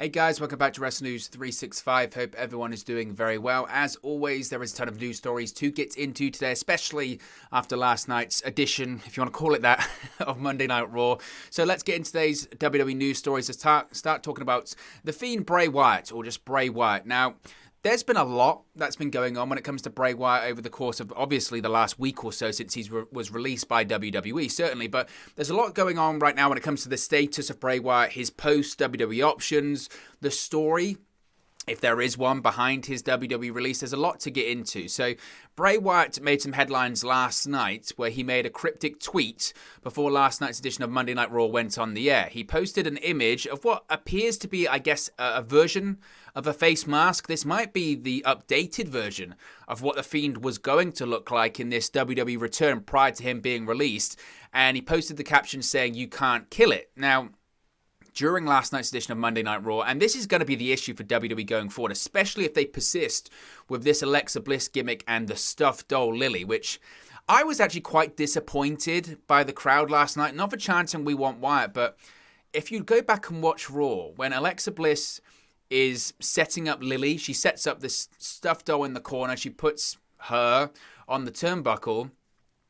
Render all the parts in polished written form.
Hey guys, welcome back to Wrestle News 365. Hope everyone is doing very well. As always, there is a ton of news stories to get into today, especially after last night's edition, if you want to call it that, of Monday Night Raw. So let's get into today's WWE news stories to start talking about The Fiend Bray Wyatt, or just Bray Wyatt. Now, there's been a lot that's been going on when it comes to Bray Wyatt over the course of, obviously, the last week or so since he was released by WWE, certainly. But there's a lot going on right now when it comes to the status of Bray Wyatt, his post-WWE options, the story, if there is one, behind his WWE release. There's a lot to get into. So Bray Wyatt made some headlines last night where he made a cryptic tweet before last night's edition of Monday Night Raw went on the air. He posted an image of what appears to be, I guess, a version of a face mask. This might be the updated version of what The Fiend was going to look like in this WWE return prior to him being released. And he posted the caption saying, "You can't kill it." Now, during last night's edition of Monday Night Raw, and this is going to be the issue for WWE going forward, especially if they persist with this Alexa Bliss gimmick and the stuffed doll Lily, which I was actually quite disappointed by the crowd last night. Not for chanting "We Want Wyatt," but if you go back and watch Raw, when Alexa Bliss is setting up Lily, she sets up this stuffed doll in the corner, she puts her on the turnbuckle,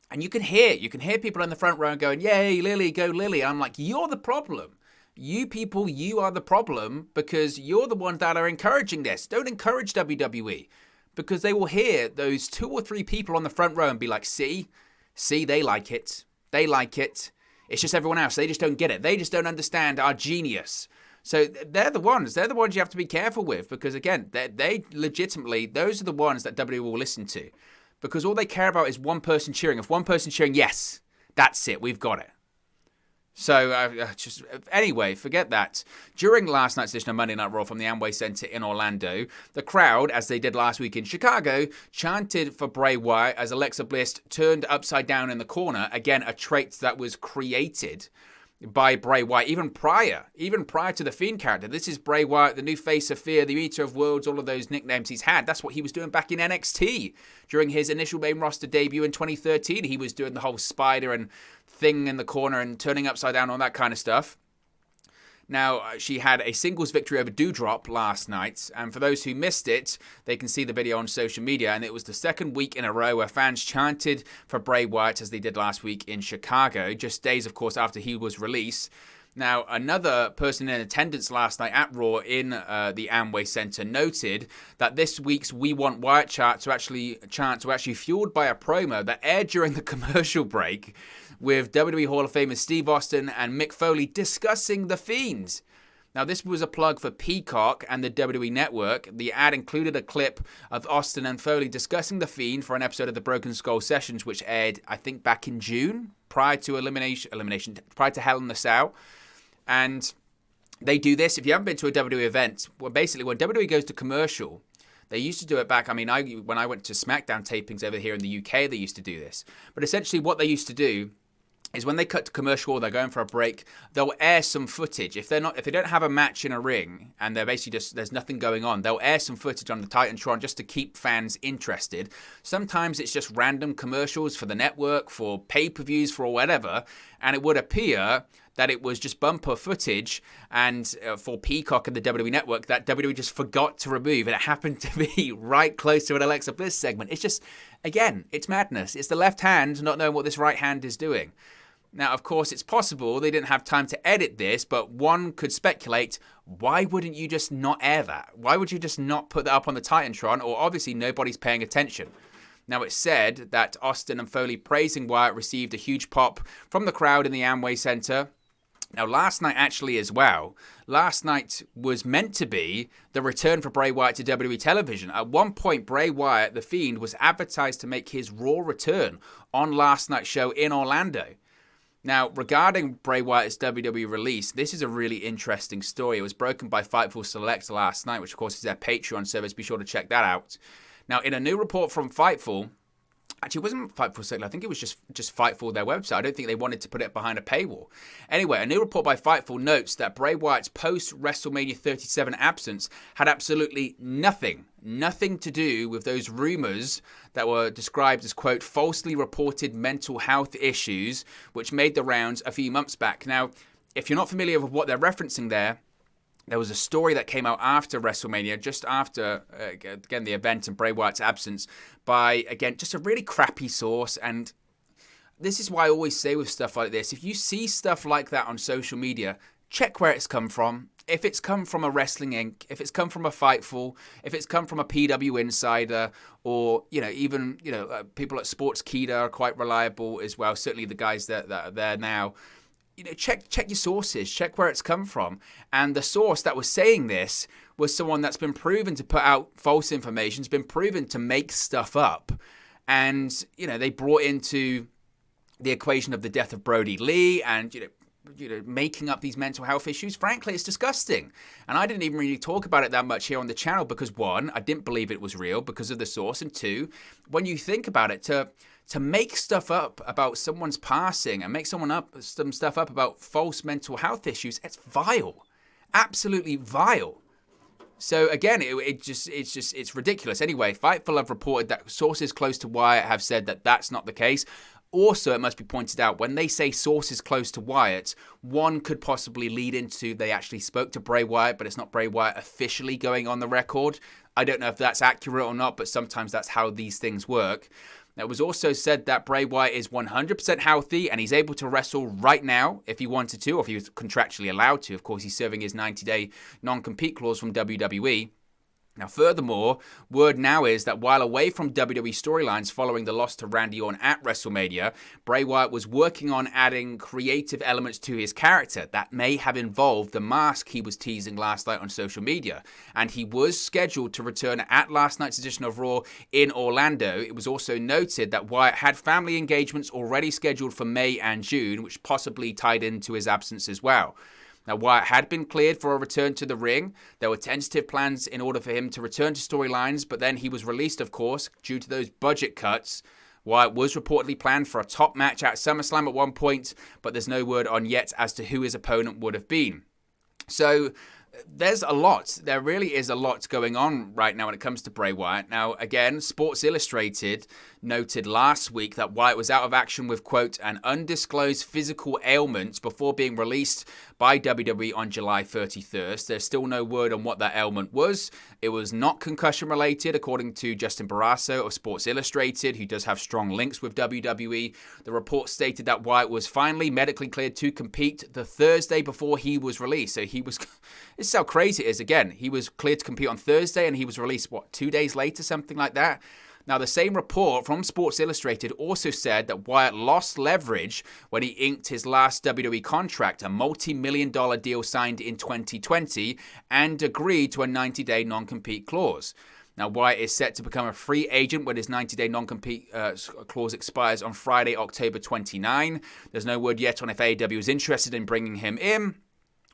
and you can hear people in the front row going, "Yay, Lily, go Lily." I'm like, you're the problem. You people, you are the problem because you're the ones that are encouraging this. Don't encourage WWE because they will hear those 2 or 3 people on the front row and be like, see, they like it. They like it. It's just everyone else. They just don't get it. They just don't understand our genius. So they're the ones you have to be careful with because, again, they legitimately, those are the ones that WWE will listen to because all they care about is one person cheering. If one person cheering, yes, that's it. We've got it. So, anyway, forget that. During last night's edition of Monday Night Raw from the Amway Center in Orlando, the crowd, as they did last week in Chicago, chanted for Bray Wyatt as Alexa Bliss turned upside down in the corner. Again, a trait that was created by Bray Wyatt even prior to the Fiend character. This is Bray Wyatt, the new face of fear, the eater of worlds, all of those nicknames he's had. That's what he was doing back in NXT during his initial main roster debut in 2013. He was doing the whole spider and thing in the corner and turning upside down, all that kind of stuff. Now, she had a singles victory over Doudrop last night, and for those who missed it, they can see the video on social media, and it was the second week in a row where fans chanted for Bray Wyatt as they did last week in Chicago, just days, of course, after he was released. Now, another person in attendance last night at Raw in the Amway Center noted that this week's We Want Wyatt chants were actually fueled by a promo that aired during the commercial break with WWE Hall of Famers Steve Austin and Mick Foley discussing The Fiend. Now, this was a plug for Peacock and the WWE Network. The ad included a clip of Austin and Foley discussing The Fiend for an episode of the Broken Skull Sessions, which aired, I think, back in June, prior to prior to Hell in the Cell. And they do this. If you haven't been to a WWE event, well, basically when WWE goes to commercial, they used to do it back. I mean, when I went to SmackDown tapings over here in the UK, they used to do this. But essentially what they used to do is when they cut to commercial or they're going for a break, they'll air some footage. If they don't have a match in a ring and they're basically just, there's nothing going on, they'll air some footage on the Titantron just to keep fans interested. Sometimes it's just random commercials for the network, for pay-per-views, for whatever, and it would appear that it was just bumper footage and for Peacock and the WWE Network that WWE just forgot to remove, and it happened to be right close to an Alexa Bliss segment. It's just, again, it's madness. It's the left hand not knowing what this right hand is doing. Now, of course, it's possible they didn't have time to edit this, but one could speculate, why wouldn't you just not air that? Why would you just not put that up on the Titantron? Or obviously nobody's paying attention. Now, it's said that Austin and Foley praising Wyatt received a huge pop from the crowd in the Amway Center. Now, last night actually as well, last night was meant to be the return for Bray Wyatt to WWE television. At one point, Bray Wyatt, The Fiend, was advertised to make his Raw return on last night's show in Orlando. Now, regarding Bray Wyatt's WWE release, this is a really interesting story. It was broken by Fightful Select last night, which of course is their Patreon service. Be sure to check that out. Now, in a new report from Fightful, actually it wasn't Fightful Select, I think it was just Fightful, their website. I don't think they wanted to put it behind a paywall. Anyway, a new report by Fightful notes that Bray Wyatt's post-WrestleMania 37 absence had absolutely nothing to do with those rumors that were described as, quote, falsely reported mental health issues, which made the rounds a few months back. Now, if you're not familiar with what they're referencing there, there was a story that came out after WrestleMania, just after, again, the event and Bray Wyatt's absence, by, again, just a really crappy source. And this is why I always say with stuff like this, if you see stuff like that on social media, check where it's come from. If it's come from a Wrestling Inc., if it's come from a Fightful, if it's come from a PW Insider, or, even, people at Sportskeeda are quite reliable as well. Certainly the guys that are there now. Check your sources, check where it's come from. And the source that was saying this was someone that's been proven to put out false information, has been proven to make stuff up. And, they brought into the equation of the death of Brody Lee and, making up these mental health issues. Frankly, it's disgusting. And I didn't even really talk about it that much here on the channel because, one, I didn't believe it was real because of the source. And two, when you think about it, to make stuff up about someone's passing and make some stuff up about false mental health issues, it's vile. Absolutely vile. So again, it's ridiculous. Anyway, Fightful have reported that sources close to Wyatt have said that that's not the case. Also, it must be pointed out, when they say sources close to Wyatt, one could possibly lead into they actually spoke to Bray Wyatt, but it's not Bray Wyatt officially going on the record. I don't know if that's accurate or not, but sometimes that's how these things work. It was also said that Bray Wyatt is 100% healthy and he's able to wrestle right now if he wanted to, or if he was contractually allowed to. Of course, he's serving his 90-day non-compete clause from WWE. Now, furthermore, word now is that while away from WWE storylines following the loss to Randy Orton at WrestleMania, Bray Wyatt was working on adding creative elements to his character that may have involved the mask he was teasing last night on social media. And he was scheduled to return at last night's edition of Raw in Orlando. It was also noted that Wyatt had family engagements already scheduled for May and June, which possibly tied into his absence as well. Now, Wyatt had been cleared for a return to the ring. There were tentative plans in order for him to return to storylines, but then he was released, of course, due to those budget cuts. Wyatt was reportedly planned for a top match at SummerSlam at one point, but there's no word on yet as to who his opponent would have been. So there's a lot. There really is a lot going on right now when it comes to Bray Wyatt. Now, again, Sports Illustrated noted last week that Wyatt was out of action with, quote, an undisclosed physical ailment before being released by WWE on July 31st. There's still no word on what that ailment was. It was not concussion related, according to Justin Barrasso of Sports Illustrated, who does have strong links with WWE. The report stated that Wyatt was finally medically cleared to compete the Thursday before he was released. So he was, this is how crazy it is. Again, he was cleared to compete on Thursday and he was released, 2 days later, something like that. Now, the same report from Sports Illustrated also said that Wyatt lost leverage when he inked his last WWE contract, a multi-million-dollar deal signed in 2020, and agreed to a 90-day non-compete clause. Now, Wyatt is set to become a free agent when his 90-day non-compete clause expires on Friday, October 29. There's no word yet on if AEW is interested in bringing him in,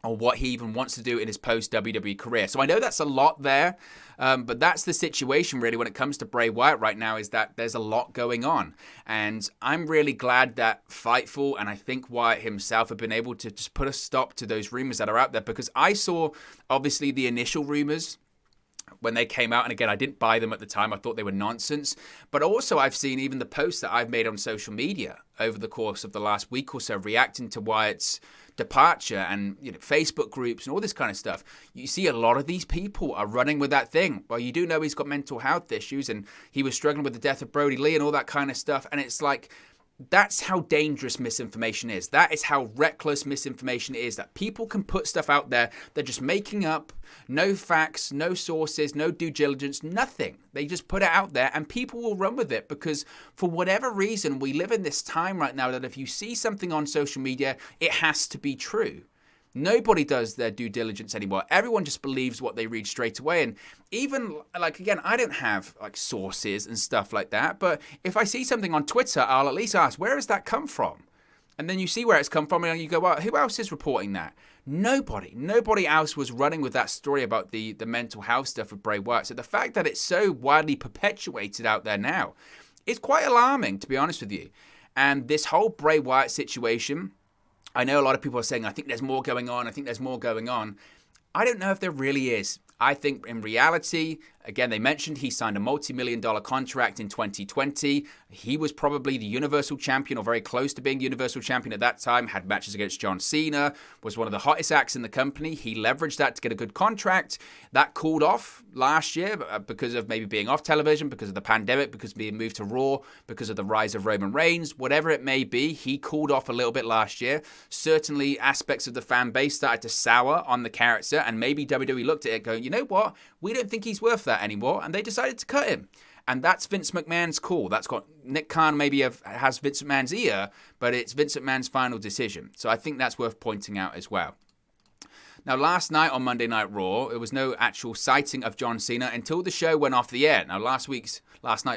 or what he even wants to do in his post-WWE career. So I know that's a lot there, but that's the situation really when it comes to Bray Wyatt right now, is that there's a lot going on. And I'm really glad that Fightful and I think Wyatt himself have been able to just put a stop to those rumors that are out there, because I saw obviously the initial rumors when they came out, and again, I didn't buy them at the time. I thought they were nonsense. But also I've seen even the posts that I've made on social media over the course of the last week or so reacting to Wyatt's departure, and Facebook groups and all this kind of stuff. You see a lot of these people are running with that thing. Well, you do know he's got mental health issues and he was struggling with the death of Brody Lee and all that kind of stuff. And it's like, that's how dangerous misinformation is. That is how reckless misinformation is, that people can put stuff out there. They're just making up, no facts, no sources, no due diligence, nothing. They just put it out there and people will run with it, because for whatever reason, we live in this time right now that if you see something on social media, it has to be true. Nobody does their due diligence anymore. Everyone just believes what they read straight away. And even, again, I don't have, sources and stuff like that. But if I see something on Twitter, I'll at least ask, where has that come from? And then you see where it's come from and you go, well, who else is reporting that? Nobody. Nobody else was running with that story about the mental health stuff with Bray Wyatt. So the fact that it's so widely perpetuated out there now is quite alarming, to be honest with you. And this whole Bray Wyatt situation, I know a lot of people are saying, I think there's more going on. I think there's more going on. I don't know if there really is. I think in reality, again, they mentioned he signed a multi-million-dollar contract in 2020. He was probably the Universal Champion or very close to being the Universal Champion at that time, had matches against John Cena, was one of the hottest acts in the company. He leveraged that to get a good contract. That cooled off last year because of maybe being off television, because of the pandemic, because of being moved to Raw, because of the rise of Roman Reigns, whatever it may be. He cooled off a little bit last year. Certainly aspects of the fan base started to sour on the character, and maybe WWE looked at it going, you know what, we don't think he's worth that anymore, and they decided to cut him. And that's Vince McMahon's call. That's got Nick Khan maybe has Vince McMahon's ear, but it's Vince McMahon's final decision. So I think that's worth pointing out as well. Now, last night on Monday Night Raw, there was no actual sighting of John Cena until the show went off the air. Now, last night's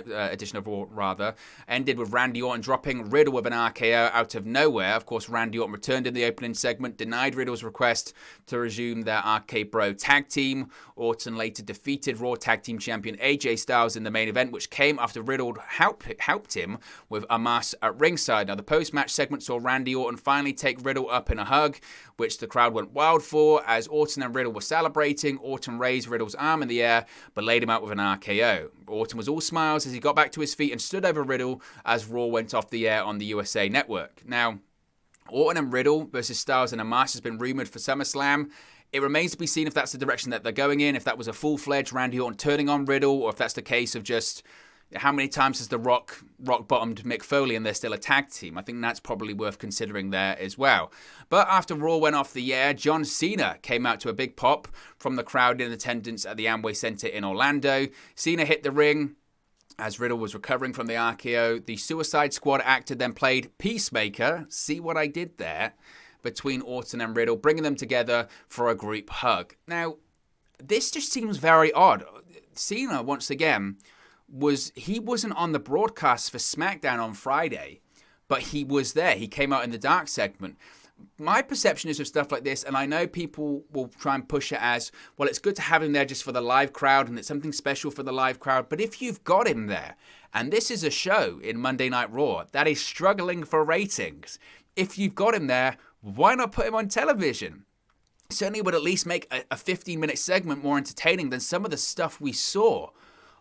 edition of Raw, ended with Randy Orton dropping Riddle with an RKO out of nowhere. Of course, Randy Orton returned in the opening segment, denied Riddle's request to resume their RK Bro tag team. Orton later defeated Raw Tag Team Champion AJ Styles in the main event, which came after Riddle helped him with Omos at ringside. Now, the post-match segment saw Randy Orton finally take Riddle up in a hug, which the crowd went wild for. As Orton and Riddle were celebrating, Orton raised Riddle's arm in the air, but laid him out with an RKO. Orton was all smiles as he got back to his feet and stood over Riddle as Raw went off the air on the USA Network. Now, Orton and Riddle versus Styles and Omos has been rumoured for SummerSlam. It remains to be seen if that's the direction that they're going in, if that was a full-fledged Randy Orton turning on Riddle, or if that's the case of just how many times has The Rock bottomed Mick Foley and they're still a tag team. I think that's probably worth considering there as well. But after Raw went off the air, John Cena came out to a big pop from the crowd in attendance at the Amway Center in Orlando. Cena hit the ring as Riddle was recovering from the RKO. The Suicide Squad actor then played Peacemaker, see what I did there, between Orton and Riddle, bringing them together for a group hug. Now, this just seems very odd. Cena, once again, he wasn't on the broadcast for SmackDown on Friday, but he was there. He came out in the dark segment. My perception is of stuff like this, and I know people will try and push it as, well, it's good to have him there just for the live crowd, and it's something special for the live crowd. But if you've got him there, and this is a show in Monday Night Raw that is struggling for ratings, if you've got him there, why not put him on television? Certainly would at least make a 15-minute segment more entertaining than some of the stuff we saw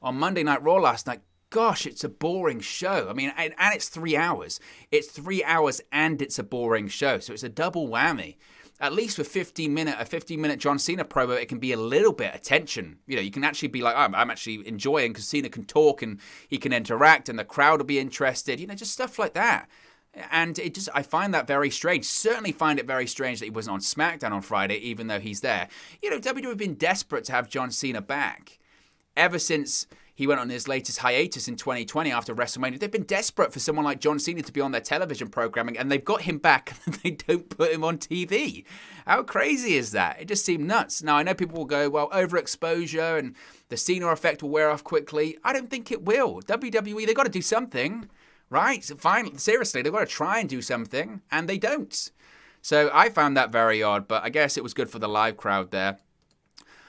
on Monday Night Raw last night. Gosh, it's a boring show. I mean, and it's 3 hours. It's 3 hours and it's a boring show. So it's a double whammy. At least with a 15-minute John Cena promo, it can be a little bit of tension. You know, you can actually be like, oh, I'm actually enjoying because Cena can talk and he can interact and the crowd will be interested. You know, just stuff like that. And I find that very strange. Certainly find it very strange that he wasn't on SmackDown on Friday, even though he's there. You know, WWE have been desperate to have John Cena back ever since he went on his latest hiatus in 2020 after WrestleMania. They've been desperate for someone like John Cena to be on their television programming, and they've got him back and they don't put him on TV. How crazy is that? It just seemed nuts. Now, I know people will go, well, overexposure and the Cena effect will wear off quickly. I don't think it will. WWE, they've got to do something, right? Finally, seriously, they've got to try and do something, and they don't. So I found that very odd, but I guess it was good for the live crowd there.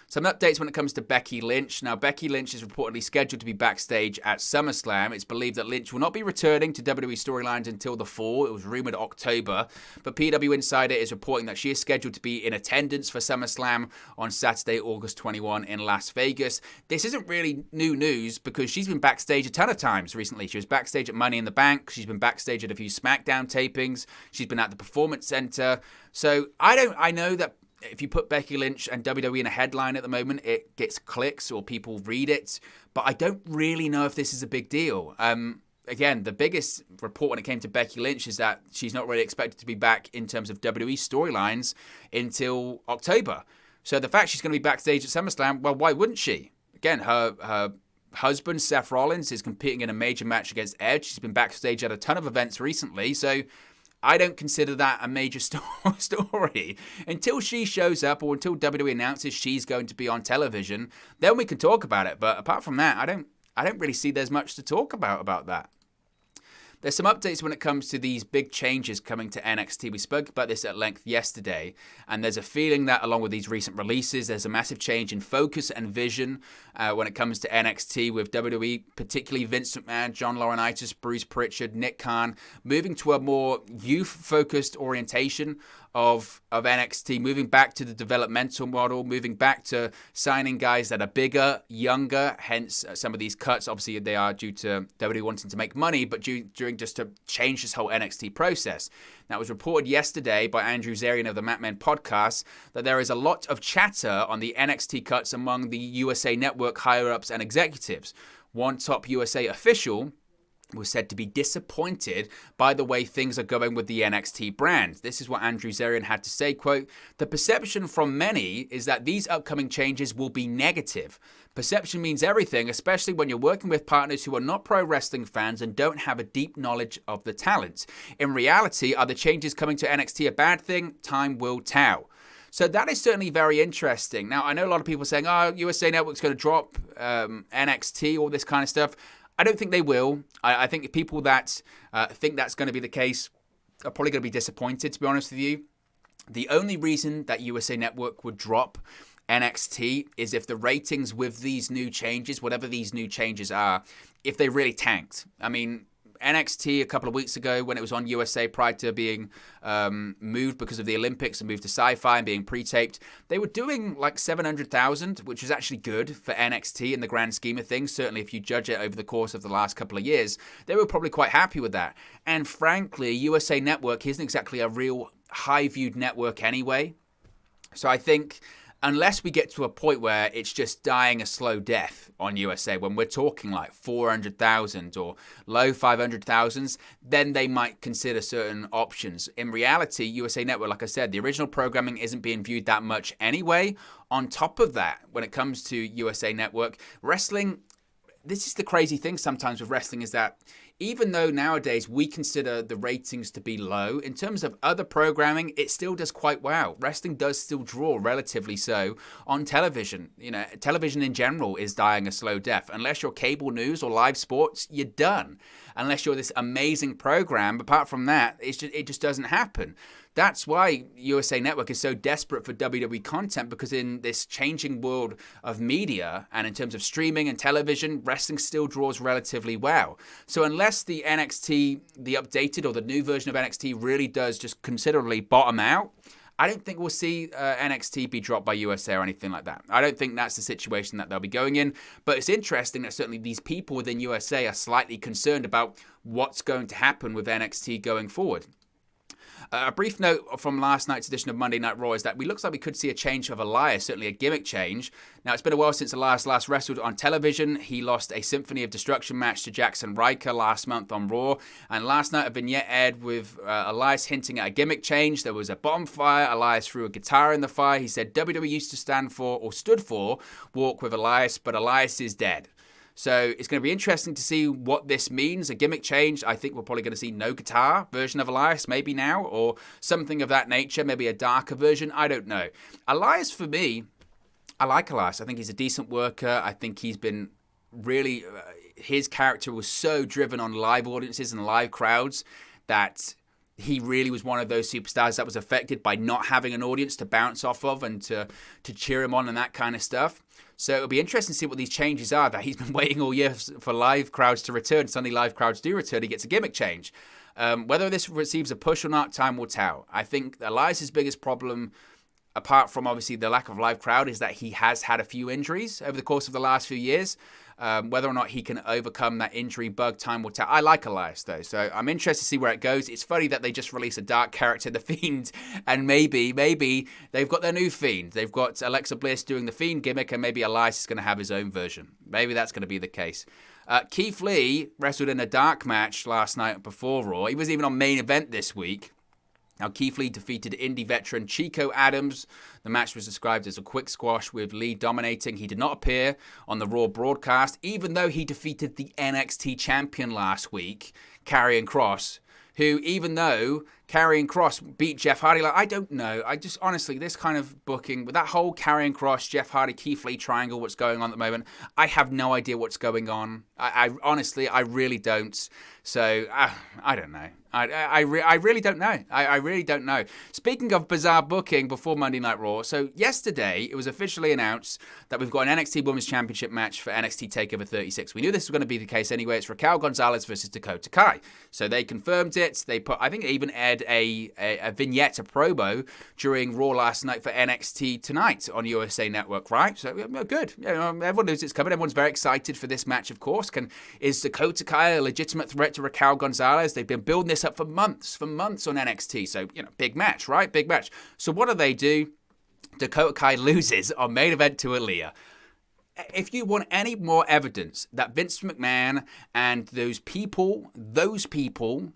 Some updates when it comes to Becky Lynch. Now, Becky Lynch is reportedly scheduled to be backstage at SummerSlam. It's believed that Lynch will not be returning to WWE storylines until the fall. It was rumored October. But PW Insider is reporting that she is scheduled to be in attendance for SummerSlam on Saturday, August 21 in Las Vegas. This isn't really new news because she's been backstage a ton of times recently. She was backstage at Money in the Bank. She's been backstage at a few SmackDown tapings. She's been at the Performance Center. So I know that if you put Becky Lynch and WWE in a headline at the moment, it gets clicks or people read it. But I don't really know if this is a big deal. Again, the biggest report when it came to Becky Lynch is that she's not really expected to be back in terms of WWE storylines until October. So the fact she's going to be backstage at SummerSlam, well, why wouldn't she? Again, her husband, Seth Rollins, is competing in a major match against Edge. She's been backstage at a ton of events recently. So I don't consider that a major story. Until she shows up or until WWE announces she's going to be on television, then we can talk about it. But apart from that, I don't really see there's much to talk about that. There's some updates when it comes to these big changes coming to NXT. We spoke about this at length yesterday, and there's a feeling that along with these recent releases, there's a massive change in focus and vision when it comes to NXT with WWE, particularly Vince McMahon, John Laurinaitis, Bruce Pritchard, Nick Khan, moving to a more youth-focused orientation of NXT, moving back to the developmental model, moving back to signing guys that are bigger, younger, hence some of these cuts. Obviously, they are due to WWE wanting to make money, but during just to change this whole NXT process. Now, it was reported yesterday by Andrew Zarian of the Mat Men podcast that there is a lot of chatter on the NXT cuts among the USA Network higher-ups and executives. One top USA official was said to be disappointed by the way things are going with the NXT brand. This is what Andrew Zarian had to say, quote, "The perception from many is that these upcoming changes will be negative. Perception means everything, especially when you're working with partners who are not pro wrestling fans and don't have a deep knowledge of the talent. In reality, are the changes coming to NXT a bad thing? Time will tell." So that is certainly very interesting. Now, I know a lot of people saying, oh, USA Network's going to drop NXT, all this kind of stuff. I don't think they will. I think people that think that's going to be the case are probably going to be disappointed, to be honest with you. The only reason that USA Network would drop NXT is if the ratings with these new changes, whatever these new changes are, if they really tanked. I mean, NXT a couple of weeks ago when it was on USA prior to being moved because of the Olympics and moved to Sci-Fi and being pre-taped, they were doing like 700,000, which is actually good for NXT in the grand scheme of things. Certainly if you judge it over the course of the last couple of years, they were probably quite happy with that. And frankly, USA Network isn't exactly a real high-viewed network anyway. So I think unless we get to a point where it's just dying a slow death on USA, when we're talking like 400,000 or low 500,000s, then they might consider certain options. In reality, USA Network, like I said, the original programming isn't being viewed that much anyway. On top of that, when it comes to USA Network, wrestling, this is the crazy thing sometimes with wrestling, is that even though nowadays we consider the ratings to be low, in terms of other programming, it still does quite well. Wrestling does still draw relatively so on television. You know, television in general is dying a slow death. Unless you're cable news or live sports, you're done. Unless you're this amazing program, apart from that, it just doesn't happen. That's why USA Network is so desperate for WWE content, because in this changing world of media and in terms of streaming and television, wrestling still draws relatively well. So unless the NXT, the updated or the new version of NXT really does just considerably bottom out, I don't think we'll see NXT be dropped by USA or anything like that. I don't think that's the situation that they'll be going in. But it's interesting that certainly these people within USA are slightly concerned about what's going to happen with NXT going forward. A brief note from last night's edition of Monday Night Raw is that looks like we could see a change of Elias, certainly a gimmick change. Now, it's been a while since Elias last wrestled on television. He lost a Symphony of Destruction match to Jackson Riker last month on Raw. And last night, a vignette aired with Elias hinting at a gimmick change. There was a bonfire. Elias threw a guitar in the fire. He said WWE used to stand for, or stood for, Walk with Elias, but Elias is dead. So it's going to be interesting to see what this means. A gimmick change, I think we're probably going to see no guitar version of Elias maybe now, or something of that nature, maybe a darker version. I don't know. Elias, for me, I like Elias. I think he's a decent worker. I think he's been really, his character was so driven on live audiences and live crowds that he really was one of those superstars that was affected by not having an audience to bounce off of and to cheer him on and that kind of stuff. So it'll be interesting to see what these changes are that he's been waiting all year for live crowds to return. Suddenly live crowds do return. He gets a gimmick change. Whether this receives a push or not, time will tell. I think Elias' biggest problem, apart from obviously the lack of live crowd, is that he has had a few injuries over the course of the last few years. Whether or not he can overcome that injury bug, time will tell. I like Elias, though, so I'm interested to see where it goes. It's funny that they just released a dark character, The Fiend, and maybe they've got their new Fiend. They've got Alexa Bliss doing the Fiend gimmick, and maybe Elias is going to have his own version. Maybe that's going to be the case. Keith Lee wrestled in a dark match last night before Raw. He was even on main event this week. Now, Keith Lee defeated indie veteran Chico Adams. The match was described as a quick squash with Lee dominating. He did not appear on the Raw broadcast, even though he defeated the NXT champion last week, Karrion Kross, who, even though Karrion Kross beat Jeff Hardy, I don't know. I just, honestly, this kind of booking, with that whole Karrion Kross, Jeff Hardy, Keith Lee triangle, what's going on at the moment, I have no idea what's going on. I honestly, I really don't. So, I don't know. I really don't know. I really don't know. Speaking of bizarre booking before Monday Night Raw, so yesterday it was officially announced that we've got an NXT Women's Championship match for NXT Takeover 36. We knew this was going to be the case anyway. It's Raquel Gonzalez versus Dakota Kai. So they confirmed it. They put, I think, they even aired a vignette, a promo during Raw last night for NXT Tonight on USA Network, right? So good. Everyone knows it's coming. Everyone's very excited for this match, of course. Is Dakota Kai a legitimate threat to Raquel Gonzalez? They've been building this up for months on NXT. So, big match, right? Big match. So what do? Dakota Kai loses on main event to Aaliyah. If you want any more evidence that Vince McMahon and those people,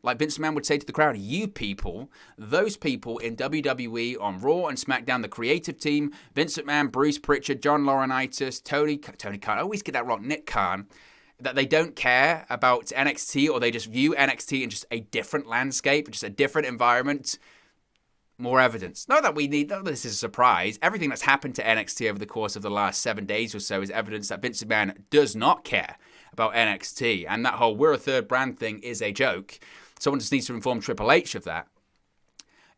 like Vince McMahon would say to the crowd, you people, those people in WWE on Raw and SmackDown, the creative team, Vince McMahon, Bruce Pritchard, John Laurinaitis, Tony Khan, I always get that wrong, Nick Khan, that they don't care about NXT, or they just view NXT in just a different landscape, just a different environment. More evidence. Not that this is a surprise. Everything that's happened to NXT over the course of the last 7 days or so is evidence that Vince McMahon does not care about NXT. And that whole we're a third brand thing is a joke. Someone just needs to inform Triple H of that.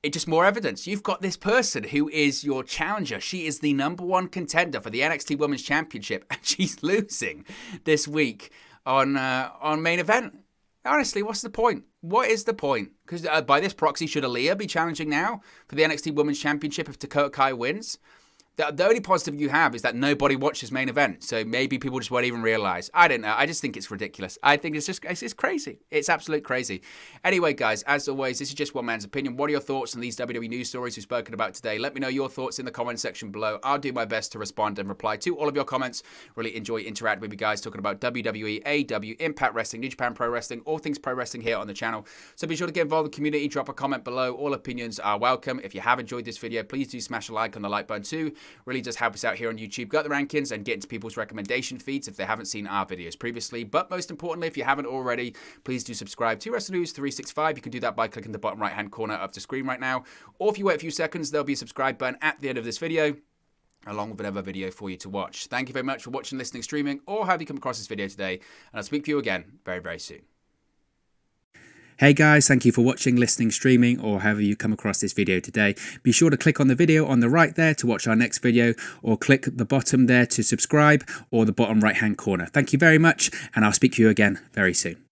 It's just more evidence. You've got this person who is your challenger. She is the #1 contender for the NXT Women's Championship, and she's losing this week on main event. Honestly, what's the point? What is the point? Because by this proxy, should Aaliyah be challenging now for the NXT Women's Championship if Dakota Kai wins? The only positive you have is that nobody watches main event, so maybe people just won't even realize. I don't know. I just think it's ridiculous. I think it's crazy. It's absolute crazy. Anyway, guys, as always, this is just one man's opinion. What are your thoughts on these WWE news stories we've spoken about today? Let me know your thoughts in the comment section below. I'll do my best to respond and reply to all of your comments. Really enjoy interacting with you guys, talking about WWE, AEW, Impact Wrestling, New Japan Pro Wrestling, all things pro wrestling here on the channel. So be sure to get involved in the community. Drop a comment below. All opinions are welcome. If you have enjoyed this video, please do smash a like on the like button too. Really does help us out here on YouTube. Got the rankings and get into people's recommendation feeds if they haven't seen our videos previously. But most importantly, if you haven't already, please do subscribe to Wrestling News 365. You can do that by clicking the bottom right hand corner of the screen right now. Or if you wait a few seconds, there'll be a subscribe button at the end of this video, along with another video for you to watch. Thank you very much for watching, listening, streaming, or have you come across this video today. And I'll speak to you again very, very soon. Hey guys, thank you for watching, listening, streaming, or however you come across this video today. Be sure to click on the video on the right there to watch our next video, or click the bottom there to subscribe, or the bottom right hand corner. Thank you very much, and I'll speak to you again very soon.